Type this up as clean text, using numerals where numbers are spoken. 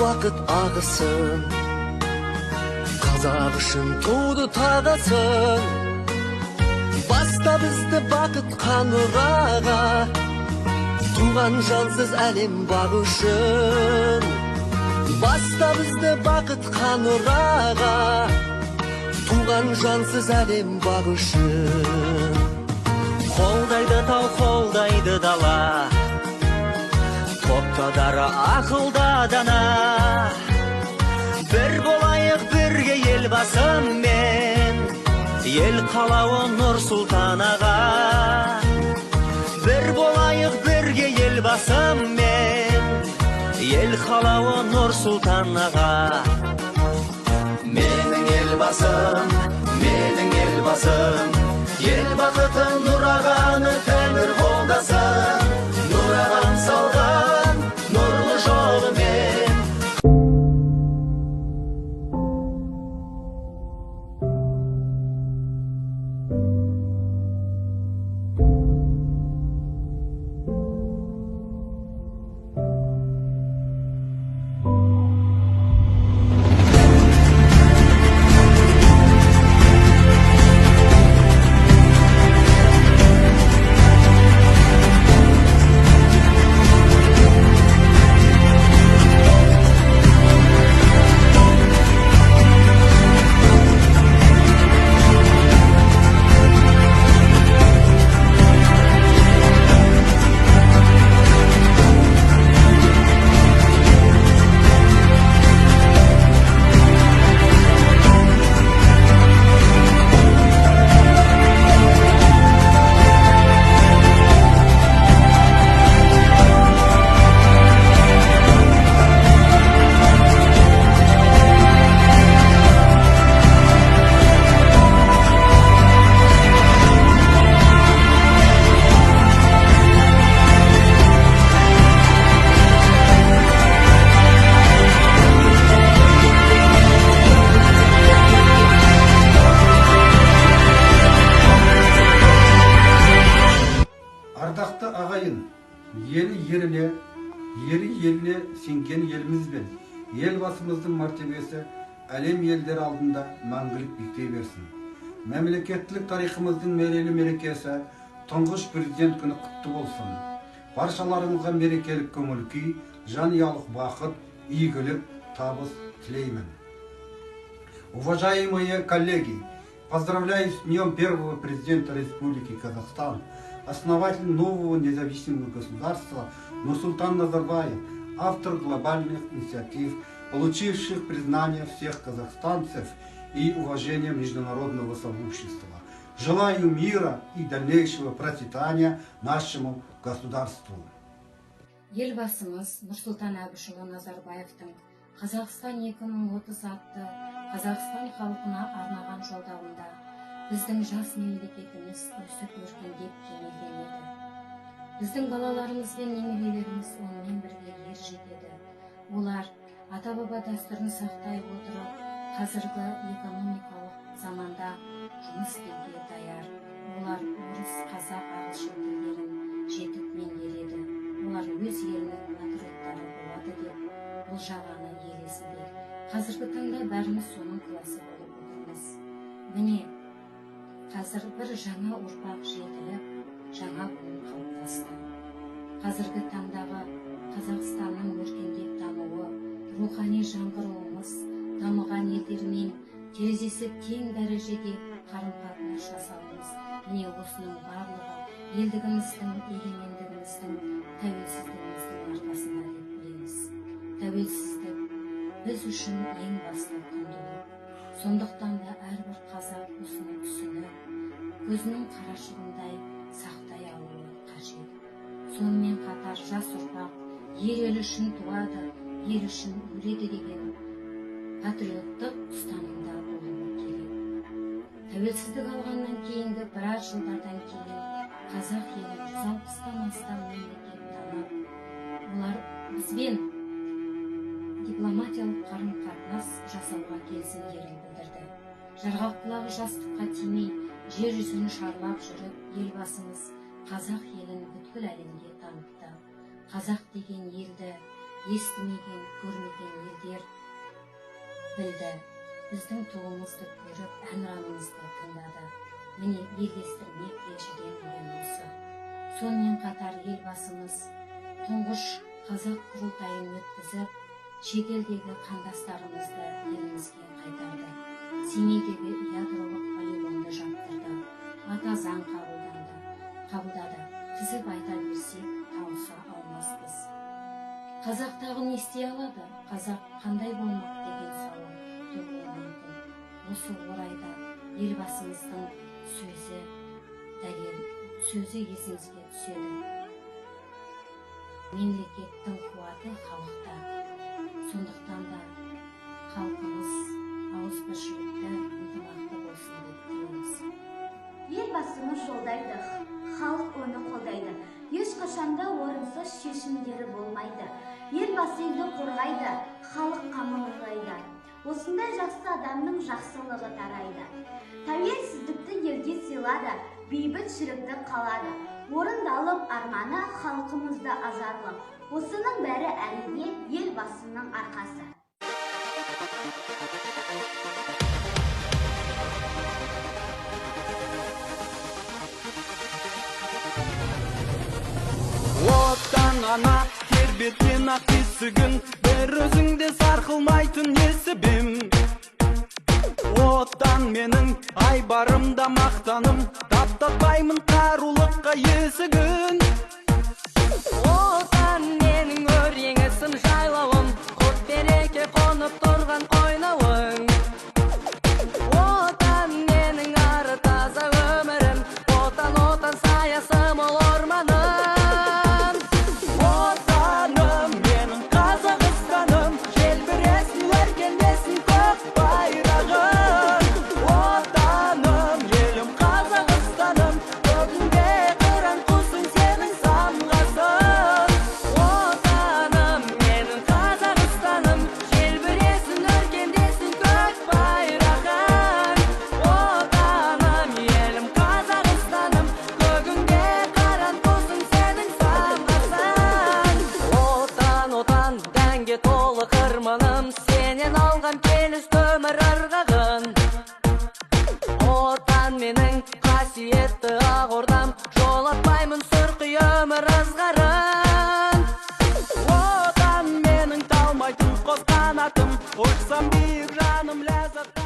Vakit ağısın, Kazak үшін туды тағысын. Баста бізді бақыт қанұраға, туған жансыз әлем бағы үшін. Баста бізді бақыт қанұраға, туған жансыз әлем бағы үшін. Қолдайды тау, қолдайды дала, топтадары ақылда дана. Бір болайық бірге елбасымен, ел қалауы Нұрсұлтан аға. Бір болайық бірге елбасымен, ел қалауы Нұрсұлтан аға. Менің елбасым, ел бақытын нұрағаны тәңір қолдасын. Нұраған салған нұрлы жолымен. Ардақты ағайын, елі еріне, ері еліне сенген елімізбен, елбасымыздың мәртебесі әлем елдер алдында мәңгілік биіктей берсін. Мемлекеттілік тарихымыздың мерейлі мерекесі тұңғыш президент күні құтты болсын. Баршаларыңызға мерекелік көңіл-күй, жанұялық бақыт, игілік, табыс тілеймін. Уважаемые коллеги, поздравляю с днем первого президента Республики Казахстан, основатель нового независимого государства Нурсултан Назарбаев, автор глобальных инициатив, получивших признание всех казахстанцев и уважение международного сообщества. Желаю мира и дальнейшего процветания нашему государству. Елбасымыз Нұрсұлтан Әбішұлы Назарбаевтың Қазақстан 2030 атты Қазақстан халқына арнаған жолдауында біздің жас мемлекетіміз өсіп өркендеп кемелден еді. Біздің балаларымыз бен немерелеріміз онымен бірге ер жетеді. Олар ата-баба дәстүрін сақтай отырып, қазіргі экономикалық заманда жұмыс істеуге даяр. Олар орыс, қазақ, ағылшын тілдерін жетік меңгереді. Олар өз елінің патриоттары болады деп болжағаны ел есінде. Қазіргі таңда бәріміз соның куәсі болып отырмыз. Міне, қазір бір жаңа ұрпақ жетіліп, жаңа буын қалыптасты. Қазіргі таңдағы Қазақстанның өркендеп дамуы, рухани жаңғыруымыз, дамыған елдермен терезесі тең дәрежеде қарым-қатынас жасауымыз, міне осының барлығы елдігіміздің, егемендігіміздің, тәуелсіздігіміздің арқасында деп білеміз. Тәуелсіздік біз үшін ең басты құндылық. Сондықтан да әрбір қазақ осыны түсініп, көзінің қарашығындай сақтай алуы қажет. Сонымен қатар жас ұрпақ ел үшін туады, ел үшін өледі деген патриоттық ұстанымда болуы керек. Тәуелсіздік алғаннан кейінгі біраз жылдардан кейін қазақ елін 160-тан астам мемлекет танып, олар бізбен дипломатиялық қарым-қатынас жасауға келісімдерін білдірді. Жарғақ құлағы жастыққа тимей, жер жүзін шарлап жүріп, елбасымыз қазақ елін бүткіл әлемге танытты. Қазақ деген елді естімеген, көрмеген елдер білді. Біздің туымызды көріп, әнұранымызды тыңдады. Міне елестірмек елшіден деген осы. Сонымен қатар елбасымыз тұңғыш қазақ құрылтайын өткізіп, шетелдегі қандастарымызды елімізге қайтарды. Семейдегі ядролық полигонды жаптырды. Ата заң қабылдады. Тізіп айта берсек, тауыса алмаспыз. Қазақ тағы не істей алады? Қазақ қандай болмақ деген сауал туғызуы мүмкін. Осы орайда елбасымыздың сөзі есіңізге түседі. Мемлекеттің қуаты халықта. Сондықтан да халқымыз ауызбіршілікті ынтымақты болсын деп тілейміз. Елбасымыз жолдайды, халық оны қолдайды. Ешқашанда орынсыз шешімдері болмайды. Елбасы елді қорғайды, халық қамын ойлайды. Осындай жақсы адамның жақсылығы тарайды. Тәуелсіздікті елге сыйлады, бейбітшілікті қалады. Орындалып арманы халқымызды ажарлы. Осының бәрі әрине елбасының арқасы. Отан ана тербеткен ақ тесігін, бір өзіңде сарқылмайтын несібім. Отан менің айбарымда мақтаным, таптатпаймын қарулыққа есігін. Отан менің өреңісім жайлауым, құт береке қонып тұрған қойнауың. Отан менің ары таза өмірім, отан саясым ол орманым. Отаным менің Қазақстаным, желбіресін өркендесін көк байрағым. Отаным елім Қазақстаным, бүгінге қыран құсың сенің самғасың. Отаным менің Қазақстаным, желбіресін өркендесін көк байрағым. Отаным елім Қазақстаным, бүгінге қыран құсың сенің самғасың. Отан, дәнге толы қырманым, сенен алған келісті өмір ырғағын. Отан менің қасиетті ақ ордам, жолатпаймын сұрқи өмір ызғарын. Отан менің талмайтын қос қанатым, ұшсам биік жаным ләззат.